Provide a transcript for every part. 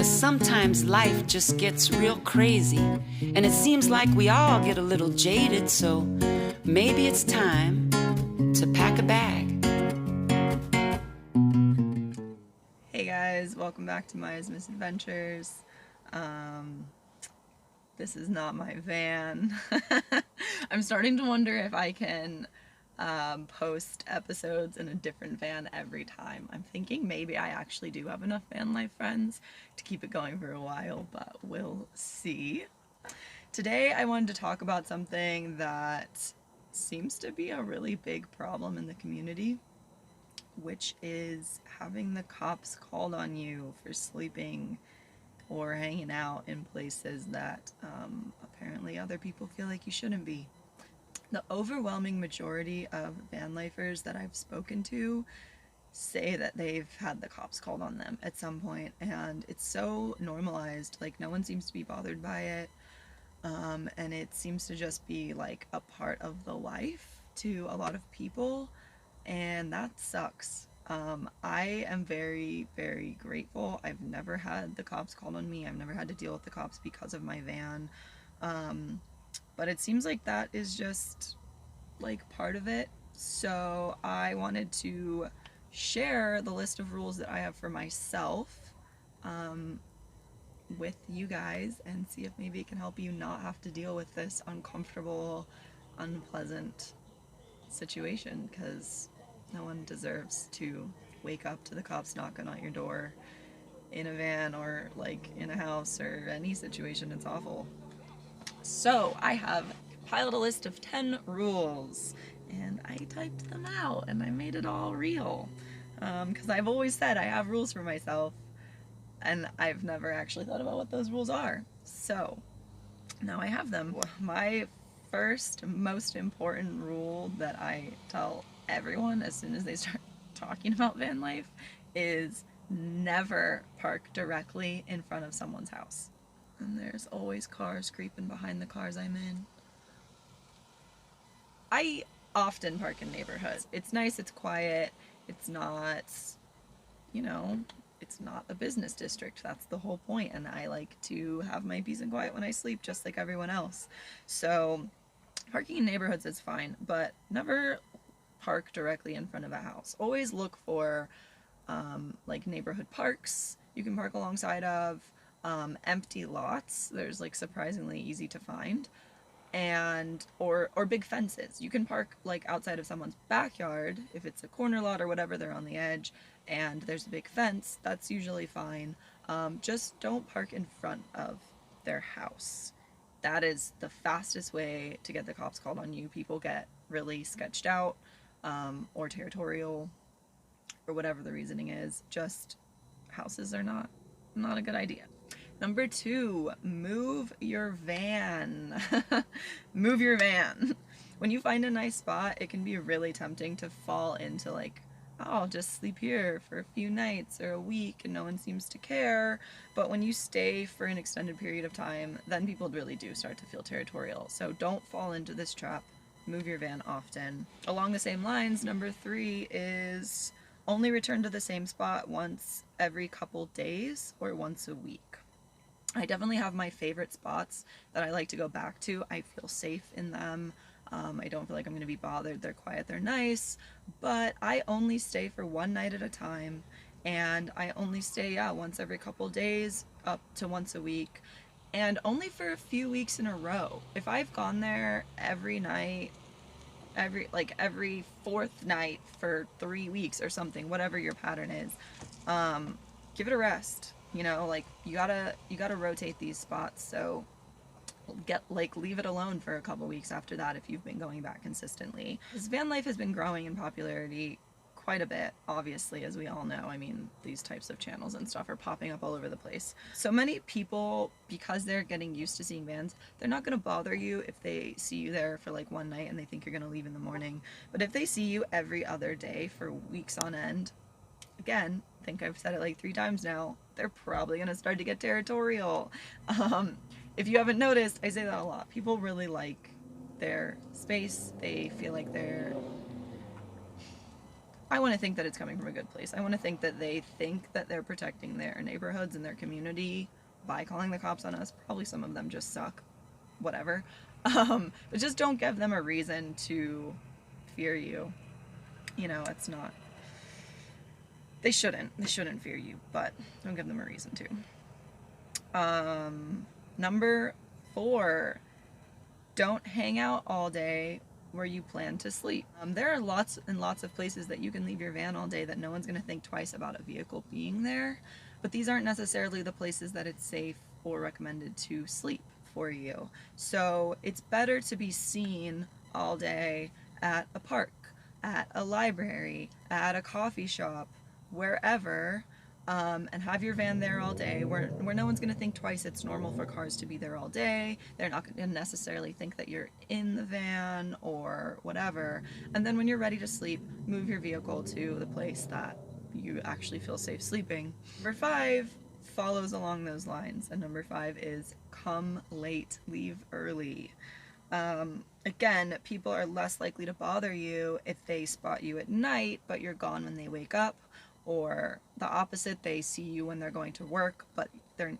'cause sometimes life just gets real crazy, and it seems like we all get a little jaded, so maybe it's time to pack a bag. Hey guys, welcome back to Maya's Misadventures. This is not my van. I'm starting to wonder if I can post episodes in a different van every time. I'm thinking maybe I actually do have enough van life friends to keep it going for a while, but we'll see. Today I wanted to talk about something that seems to be a really big problem in the community, which is having the cops called on you for sleeping or hanging out in places that apparently other people feel like you shouldn't be. The overwhelming majority of van lifers that I've spoken to say that they've had the cops called on them at some point, and it's so normalized, like no one seems to be bothered by it, and it seems to just be like a part of the life to a lot of people, and that sucks. I am very, very grateful. I've never had the cops called on me. I've never had to deal with the cops because of my van. But it seems like that is just like part of it. So I wanted to share the list of rules that I have for myself with you guys and see if maybe it can help you not have to deal with this uncomfortable, unpleasant situation, because no one deserves to wake up to the cops knocking on your door in a van or like in a house or any situation. It's awful. So I have piled a list of 10 rules, and I typed them out and I made it all real, because I've always said I have rules for myself, and I've never actually thought about what those rules are. So now I have them. My first most important rule that I tell everyone as soon as they start talking about van life is never park directly in front of someone's house. And there's always cars creeping behind the cars I'm in. I often park in neighborhoods. It's nice, it's quiet, it's not, it's not a business district. That's the whole point, and I like to have my peace and quiet when I sleep, just like everyone else. So parking in neighborhoods is fine, but never park directly in front of a house. Always look for like neighborhood parks you can park alongside of, empty lots. There's like surprisingly easy to find, and or big fences. You can park like outside of someone's backyard if it's a corner lot or whatever, they're on the edge and there's a big fence, that's usually fine. Just don't park in front of their house. That is the fastest way to get the cops called on you. People get really sketched out, or territorial, or whatever the reasoning is. Just houses are not a good idea. Number 2, move your van. Move your van. When you find a nice spot, it can be really tempting to fall into like, oh, I'll just sleep here for a few nights or a week and no one seems to care. But when you stay for an extended period of time, then people really do start to feel territorial. So don't fall into this trap. Move your van often. Along the same lines, number 3 is only return to the same spot once every couple days or once a week. I definitely have my favorite spots that I like to go back to. I feel safe in them. I don't feel like I'm going to be bothered. They're quiet, they're nice, but I only stay for one night at a time, and I only stay once every couple days up to once a week, and only for a few weeks in a row. If I've gone there every night, every fourth night for 3 weeks or something, whatever your pattern is, give it a rest. Like you gotta rotate these spots. So leave it alone for a couple weeks after that if you've been going back consistently. This van life has been growing in popularity quite a bit, obviously, as we all know. I mean, these types of channels and stuff are popping up all over the place. So many people, because they're getting used to seeing vans, they're not going to bother you if they see you there for like one night and they think you're going to leave in the morning. But if they see you every other day for weeks on end, again, I think I've said it like 3 times now, they're probably going to start to get territorial. If you haven't noticed, I say that a lot. People really like their space. They feel like they're I want to think that it's coming from a good place. I want to think that they think that they're protecting their neighborhoods and their community by calling the cops on us. Probably some of them just suck, whatever. But just don't give them a reason to fear you. You know, it's not. They shouldn't fear you, but don't give them a reason to. Number 4, don't hang out all day where you plan to sleep. There are lots and lots of places that you can leave your van all day that no one's going to think twice about a vehicle being there, but these aren't necessarily the places that it's safe or recommended to sleep for you. So it's better to be seen all day at a park, at a library, at a coffee shop, wherever, and have your van there all day where no one's going to think twice. It's normal for cars to be there all day. They're not going to necessarily think that you're in the van or whatever. And then when you're ready to sleep, move your vehicle to the place that you actually feel safe sleeping. Number 5 follows along those lines, and number 5 is come late, leave early. Again, people are less likely to bother you if they spot you at night, but you're gone when they wake up, or the opposite, they see you when they're going to work, but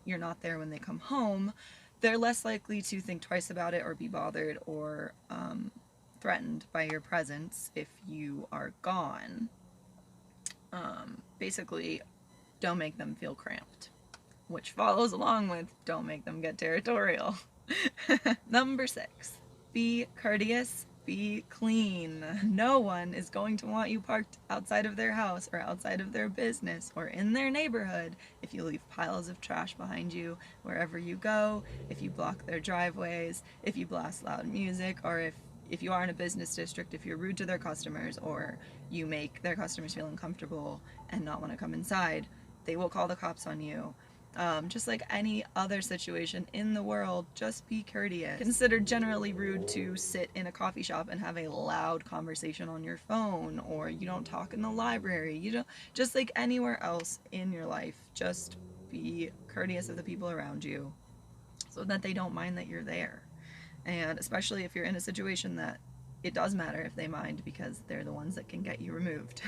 you're not there when they come home. They're less likely to think twice about it or be bothered or threatened by your presence if you are gone. Basically, don't make them feel cramped, which follows along with don't make them get territorial. Number 6, be courteous, be clean. No one is going to want you parked outside of their house or outside of their business or in their neighborhood if you leave piles of trash behind you wherever you go, if you block their driveways, if you blast loud music, or if you are in a business district, if you're rude to their customers or you make their customers feel uncomfortable and not want to come inside. They will call the cops on you. Just like any other situation in the world, just be courteous. Considered generally rude to sit in a coffee shop and have a loud conversation on your phone, or you don't talk in the library. You don't, just like anywhere else in your life, just be courteous of the people around you so that they don't mind that you're there. And especially if you're in a situation that it does matter if they mind, because they're the ones that can get you removed.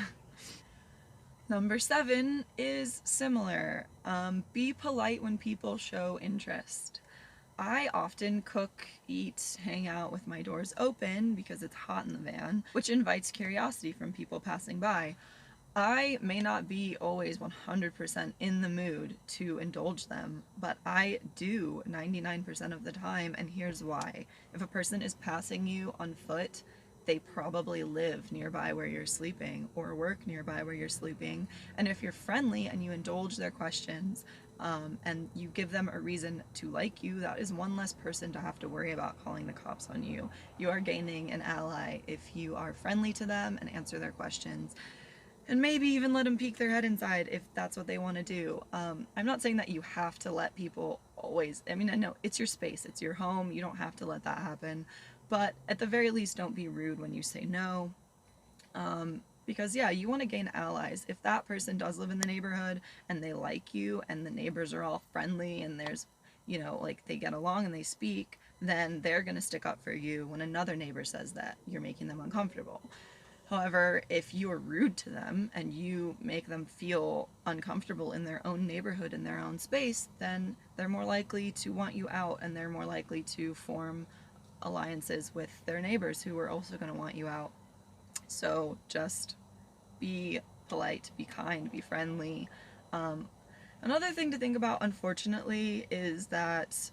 Number 7 is similar. Be polite when people show interest. I often cook, eat, hang out with my doors open because it's hot in the van, which invites curiosity from people passing by. I may not be always 100% in the mood to indulge them, but I do 99% of the time, and here's why. If a person is passing you on foot, they probably live nearby where you're sleeping or work nearby where you're sleeping. And if you're friendly and you indulge their questions and you give them a reason to like you, that is one less person to have to worry about calling the cops on you. You are gaining an ally if you are friendly to them and answer their questions. And maybe even let them peek their head inside if that's what they want to do. I'm not saying that you have to let people always, I mean, I know it's your space, it's your home, you don't have to let that happen. But at the very least, don't be rude when you say no. Because yeah, you want to gain allies. If that person does live in the neighborhood and they like you and the neighbors are all friendly and there's, you know, like they get along and they speak, then they're going to stick up for you when another neighbor says that you're making them uncomfortable. However, if you are rude to them and you make them feel uncomfortable in their own neighborhood, in their own space, then they're more likely to want you out and they're more likely to form alliances with their neighbors who are also going to want you out. So just be polite, be kind, be friendly. Another thing to think about, unfortunately, is that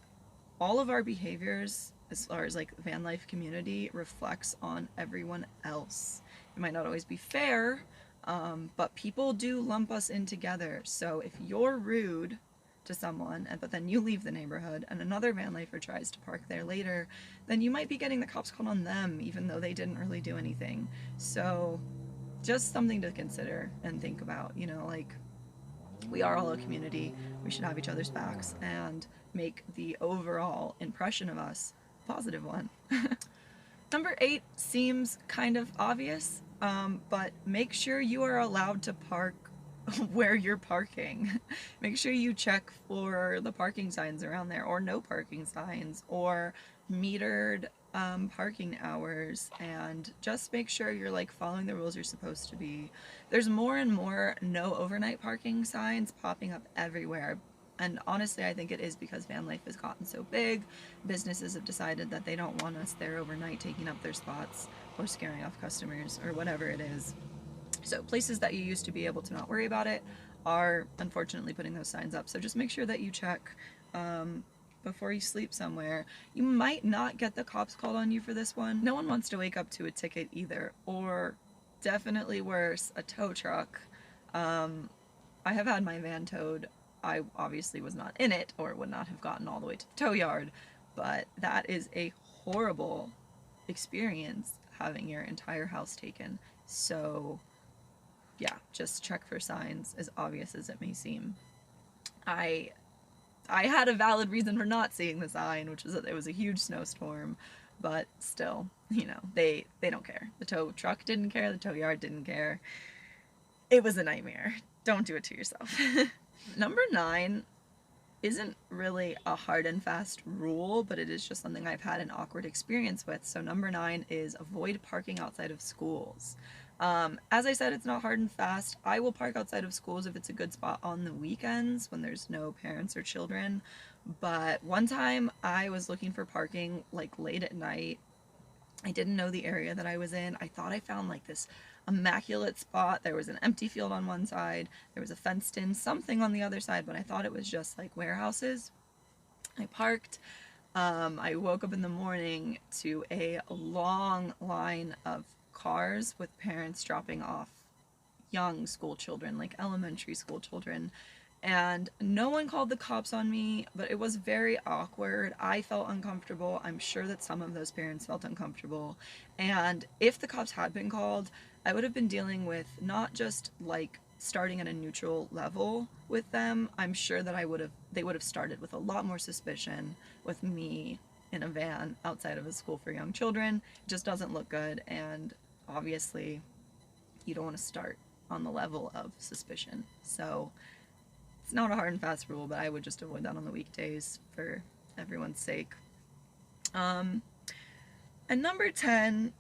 all of our behaviors, as far as like van life community, reflects on everyone else. It might not always be fair, but people do lump us in together. So if you're rude to someone, but then you leave the neighborhood and another van lifer tries to park there later, then you might be getting the cops called on them even though they didn't really do anything. So just something to consider and think about, you know, like we are all a community, we should have each other's backs and make the overall impression of us a positive one. Number 8 seems kind of obvious, but make sure you are allowed to park where you're parking. Make sure you check for the parking signs around there, or no parking signs, or metered parking hours and just make sure you're like following the rules you're supposed to be. There's more and more no overnight parking signs popping up everywhere. And honestly, I think it is because van life has gotten so big. Businesses have decided that they don't want us there overnight taking up their spots or scaring off customers or whatever it is. So places that you used to be able to not worry about it are unfortunately putting those signs up. So just make sure that you check before you sleep somewhere. You might not get the cops called on you for this one. No one wants to wake up to a ticket either, or definitely worse, a tow truck. I have had my van towed. I obviously was not in it or would not have gotten all the way to the tow yard, but that is a horrible experience having your entire house taken. So yeah, just check for signs, as obvious as it may seem. I had a valid reason for not seeing the sign, which was that it was a huge snowstorm, but still, they don't care. The tow truck didn't care, the tow yard didn't care. It was a nightmare. Don't do it to yourself. Number 9 isn't really a hard and fast rule, but it is just something I've had an awkward experience with. So number 9 is avoid parking outside of schools. As I said, it's not hard and fast. I will park outside of schools if it's a good spot on the weekends when there's no parents or children. But one time I was looking for parking like late at night. I didn't know the area that I was in. I thought I found like this immaculate spot. There was an empty field on one side. There was a fenced in something on the other side, but I thought it was just like warehouses. I parked. I woke up in the morning to a long line of cars with parents dropping off young school children, like elementary school children. And no one called the cops on me, but it was very awkward. I felt uncomfortable. I'm sure that some of those parents felt uncomfortable. And if the cops had been called, I would have been dealing with not just like starting at a neutral level with them. I'm sure that they would have started with a lot more suspicion with me in a van outside of a school for young children. It just doesn't look good, and obviously you don't want to start on the level of suspicion. So it's not a hard and fast rule, but I would just avoid that on the weekdays for everyone's sake. And number 10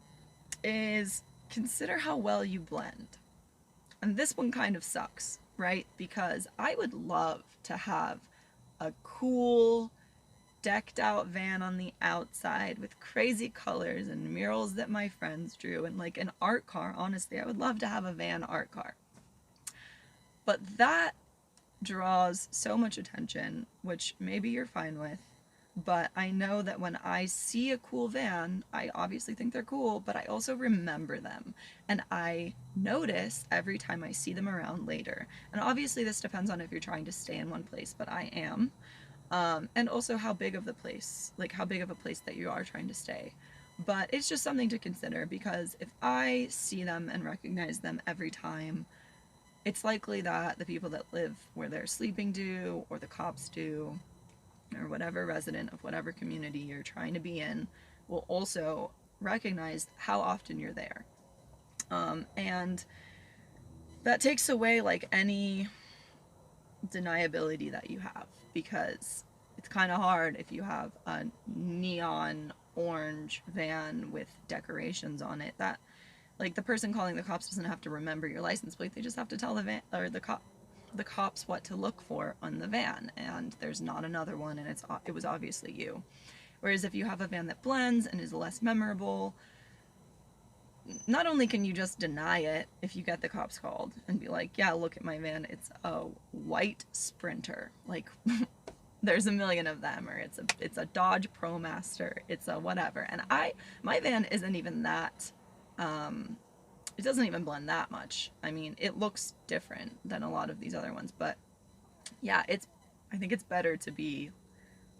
is consider how well you blend. And this one kind of sucks, right? Because I would love to have a cool, decked out van on the outside with crazy colors and murals that my friends drew and like an art car. Honestly, I would love to have a van art car. But that draws so much attention, which maybe you're fine with, but I know that when I see a cool van, I obviously think they're cool, but I also remember them, and I notice every time I see them around later. And obviously this depends on if you're trying to stay in one place, but I am. And also how big of a place that you are trying to stay. But it's just something to consider, because if I see them and recognize them every time, it's likely that the people that live where they're sleeping do, or the cops do, or whatever resident of whatever community you're trying to be in will also recognize how often you're there. And that takes away like any deniability that you have, because it's kind of hard if you have a neon orange van with decorations on it that like the person calling the cops doesn't have to remember your license plate. They just have to tell the van or the cops what to look for on the van, and there's not another one, and it was obviously you. Whereas if you have a van that blends and is less memorable, not only can you just deny it if you get the cops called and be like, yeah, look at my van, it's a white Sprinter, like there's a million of them, or it's a Dodge ProMaster, it's a whatever. And my van isn't even that it doesn't even blend that much. I mean, it looks different than a lot of these other ones, but yeah, I think it's better to be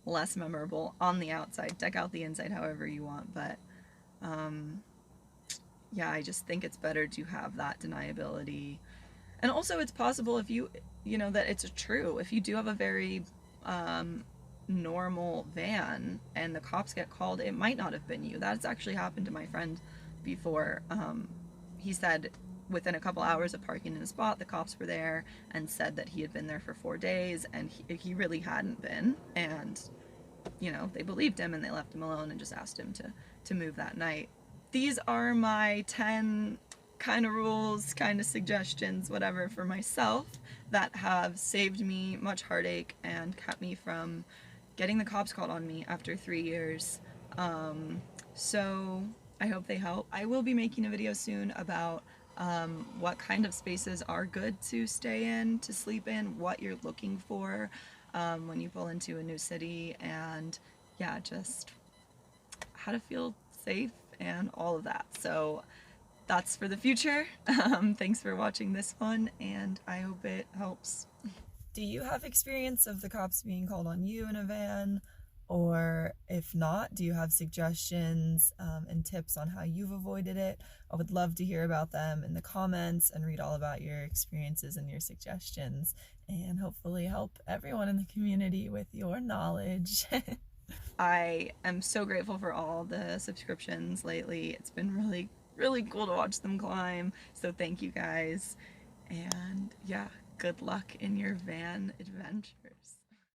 less memorable on the outside. Deck out the inside however you want, but yeah, I just think it's better to have that deniability. And also it's possible if that it's true. If you do have a very normal van and the cops get called, it might not have been you. That's actually happened to my friend before. He said within a couple hours of parking in a spot, the cops were there and said that he had been there for 4 days, and he really hadn't been. And you know, they believed him and they left him alone and just asked him to move that night. These are my 10 kind of rules, kind of suggestions, whatever, for myself that have saved me much heartache and kept me from getting the cops called on me after 3 years. So I hope they help. I will be making a video soon about what kind of spaces are good to stay in, to sleep in, what you're looking for when you pull into a new city, and yeah, just how to feel safe and all of that. So that's for the future. Thanks for watching this one, and I hope it helps. Do you have experience of the cops being called on you in a van? Or if not, do you have suggestions and tips on how you've avoided it? I would love to hear about them in the comments and read all about your experiences and your suggestions, and hopefully help everyone in the community with your knowledge. I am so grateful for all the subscriptions lately. It's been really, really cool to watch them climb. So thank you guys. And yeah, good luck in your van adventures.